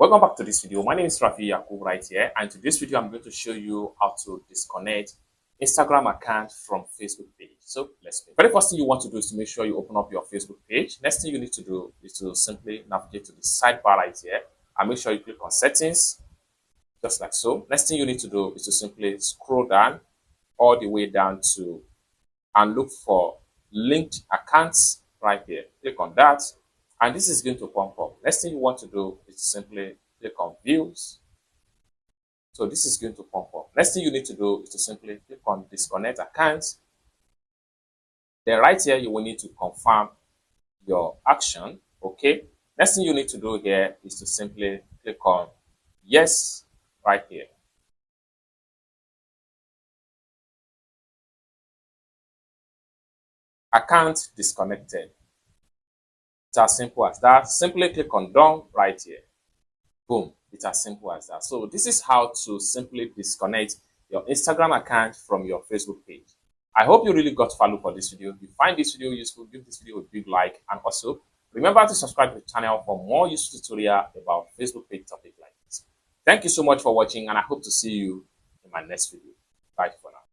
Welcome back to this video. My name is Rafi Yakub right here, and to this video I'm going to show you how to disconnect Instagram account from Facebook page. So let's begin. Very first thing you want to do is to make sure you open up your Facebook page. Next thing you need to do is to simply navigate to the sidebar right here and make sure you click on settings, just like so. Next thing you need to do is to simply scroll down all the way down to and look for linked accounts right here. Click on that, and this is going to pop up. Next thing you want to do is simply click on views. So this is going to pop up. Next thing you need to do is to simply click on disconnect accounts. Then right here you will need to confirm your action. Okay. Next thing you need to do here is to simply click on yes right here. Account disconnected. It's as simple as that. Simply click on done right here. Boom. It's as simple as that. So this is how to simply disconnect your Instagram account from your Facebook page. I hope you really got value for this video. If you find this video useful, give this video a big like, and also remember to subscribe to the channel for more useful tutorial about Facebook page topic like this. Thank you so much for watching, and I hope to see you in my next video. Bye for now.